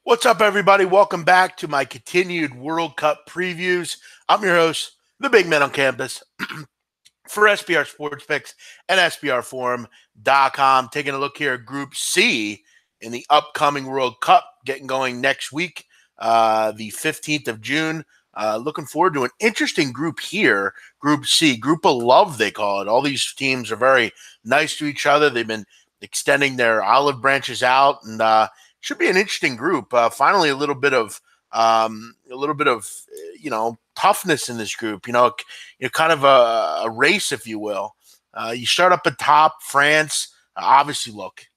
What's up, everybody? Welcome back to my continued World Cup previews. I'm your host, the big man on campus for SBR Sports Picks and SBRForum.com. Taking a look here at Group C in the upcoming World Cup, getting going next week, the 15th of June. Looking forward to an interesting group here, Group C, Group of Love, they call it. All these teams are very nice to each other. They've been extending their olive branches out, and should be an interesting group. Finally, a little bit of toughness in this group. Kind of a race, if you will. You start up at top, France. Obviously, look,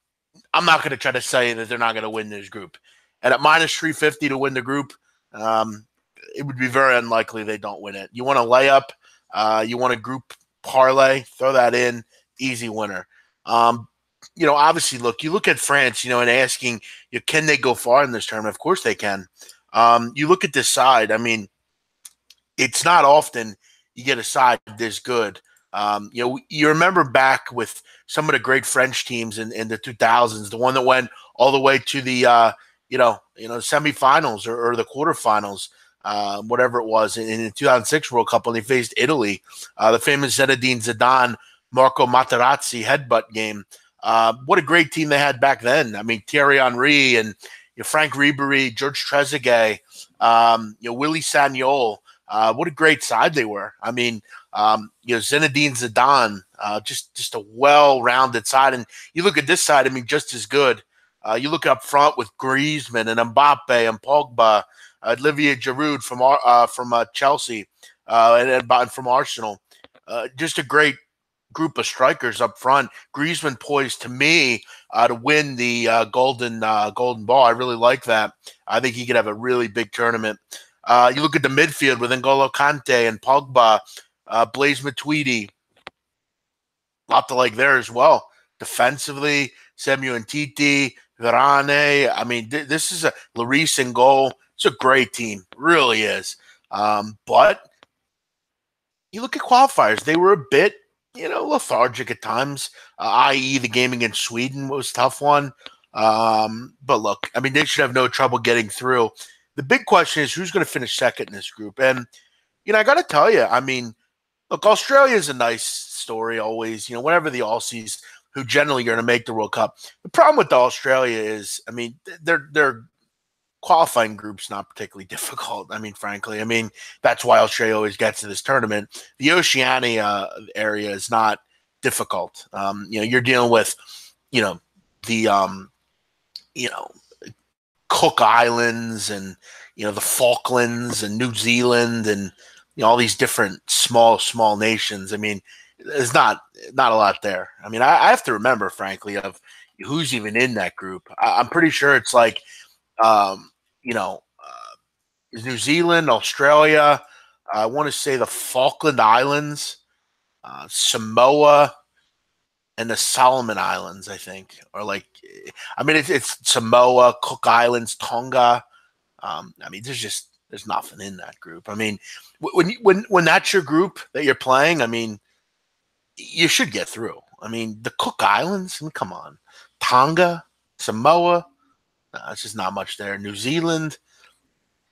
I'm not going to try to say that they're not going to win this group. And at minus 350 to win the group, it would be very unlikely they don't win it. You want a layup, you want a group parlay, throw that in, easy winner. Obviously, look, you look at France, and asking, can they go far in this tournament? Of course they can. You look at this side. I mean, it's not often you get a side this good. You remember back with some of the great French teams in the 2000s, the one that went all the way to the semifinals or the quarterfinals, whatever it was in the 2006 World Cup when they faced Italy, the famous Zinedine Zidane, Marco Materazzi headbutt game. What a great team they had back then. I mean, Thierry Henry and Frank Ribéry, George Trezeguet, Willy Sagnol. What a great side they were. I mean, Zinedine Zidane, just a well-rounded side. And you look at this side, I mean, just as good. You look up front with Griezmann and Mbappe and Pogba, Olivier Giroud from Chelsea, and from Arsenal. Just a great group of strikers up front. Griezmann poised to me to win the golden ball. I really like that. I think he could have a really big tournament. You look at the midfield with N'Golo Kante and Pogba, Blaise Matuidi. A lot to like there as well. Defensively, Samuel Ntiti, Varane. I mean, this is a Lloris in goal. It's a great team. It really is. But you look at qualifiers. They were a bit lethargic at times, i.e. the game against Sweden was a tough one. But look, I mean, they should have no trouble getting through. The big question is who's going to finish second in this group. And, I got to tell you, I mean, look, Australia is a nice story always, whenever the Aussies, who generally are going to make the World Cup. The problem with Australia is, I mean, their qualifying group's not particularly difficult. I mean, frankly, that's why Australia always gets to this tournament. The Oceania area is not difficult. You're dealing with, the Cook Islands and, the Falklands and New Zealand and, all these different small nations. I mean, there's not a lot there. I mean, I have to remember, frankly, of who's even in that group. I'm pretty sure it's like, New Zealand, Australia, I want to say the Falkland Islands, Samoa, and the Solomon Islands, I think. Or it's Samoa, Cook Islands, Tonga. There's nothing in that group. I mean, when that's your group that you're playing, I mean, you should get through. I mean, the Cook Islands, come on. Tonga, Samoa, it's just not much there. New Zealand,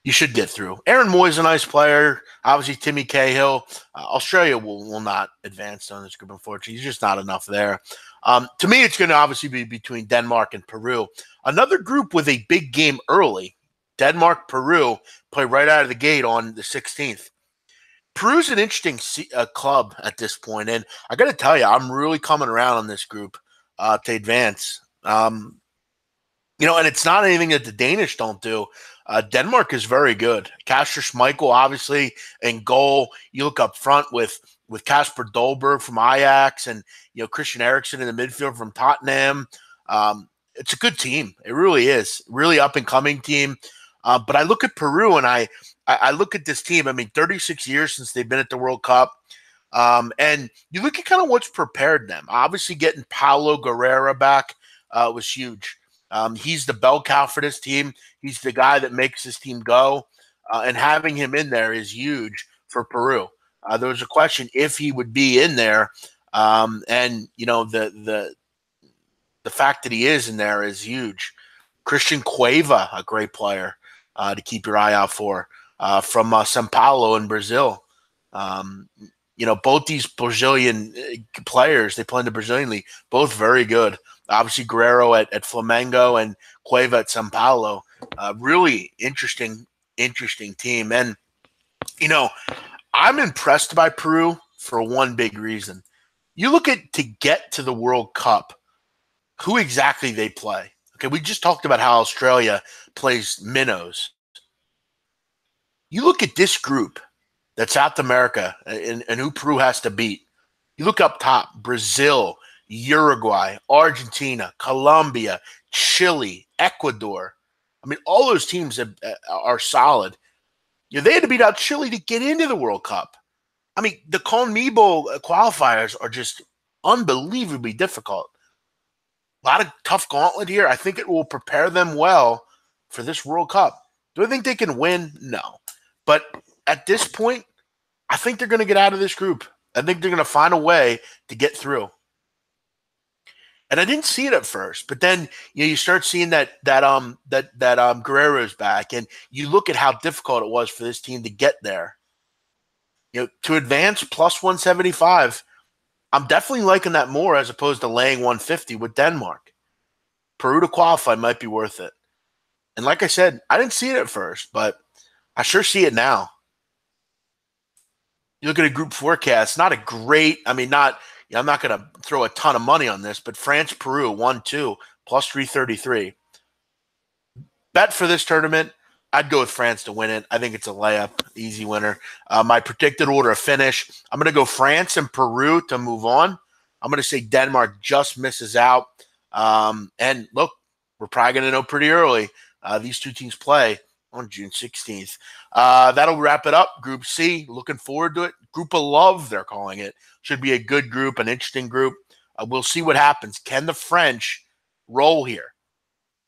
you should get through. Aaron Moy's a nice player. Obviously, Timmy Cahill. Australia will not advance on this group, unfortunately. There's just not enough there. To me, it's going to obviously be between Denmark and Peru. Another group with a big game early. Denmark, Peru play right out of the gate on the 16th. Peru's an interesting club at this point, and I got to tell you, I'm really coming around on this group to advance. And it's not anything that the Danish don't do. Denmark is very good. Kasper Schmeichel, obviously, in goal. You look up front with Kasper Dolberg from Ajax and, Christian Eriksen in the midfield from Tottenham. It's a good team. It really is. Really up-and-coming team. But I look at Peru, and I look at this team. I mean, 36 years since they've been at the World Cup. And you look at kind of what's prepared them. Obviously, getting Paulo Guerrera back was huge. He's the bell cow for this team. He's the guy that makes this team go. And having him in there is huge for Peru. There was a question if he would be in there. And, the fact that he is in there is huge. Christian Cueva, a great player to keep your eye out for from São Paulo in Brazil. Both these Brazilian players, they play in the Brazilian league, both very good. Obviously, Guerrero at Flamengo and Cueva at São Paulo. Really interesting team. And, I'm impressed by Peru for one big reason. You look at to get to the World Cup, who exactly they play. Okay, we just talked about how Australia plays minnows. You look at this group that's South America and who Peru has to beat. You look up top, Brazil, Uruguay, Argentina, Colombia, Chile, Ecuador. I mean, all those teams are solid. They had to beat out Chile to get into the World Cup. I mean, the CONMEBOL qualifiers are just unbelievably difficult. A lot of tough gauntlet here. I think it will prepare them well for this World Cup. Do I think they can win? No. But at this point, I think they're going to get out of this group. I think they're going to find a way to get through. And I didn't see it at first, but then you start seeing that Guerrero's back, and you look at how difficult it was for this team to get there. To advance plus 175, I'm definitely liking that more as opposed to laying 150 with Denmark. Peru to qualify might be worth it. And like I said, I didn't see it at first, but I sure see it now. You look at a group forecast, not a great, I'm not going to throw a ton of money on this, but France, Peru, 1-2, plus 333. Bet for this tournament, I'd go with France to win it. I think it's a layup, easy winner. My predicted order of finish, I'm going to go France and Peru to move on. I'm going to say Denmark just misses out. And look, we're probably going to know pretty early. These two teams play on June 16th. That'll wrap it up. Group C, looking forward to it. Group of love, they're calling it. Should be a good group, an interesting group. We'll see what happens. Can the French roll here?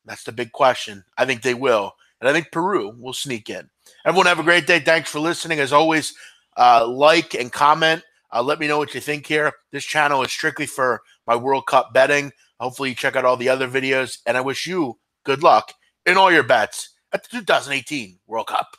That's the big question. I think they will. And I think Peru will sneak in. Everyone have a great day. Thanks for listening. As always, like and comment. Let me know what you think here. This channel is strictly for my World Cup betting. Hopefully you check out all the other videos. And I wish you good luck in all your bets at the 2018 World Cup.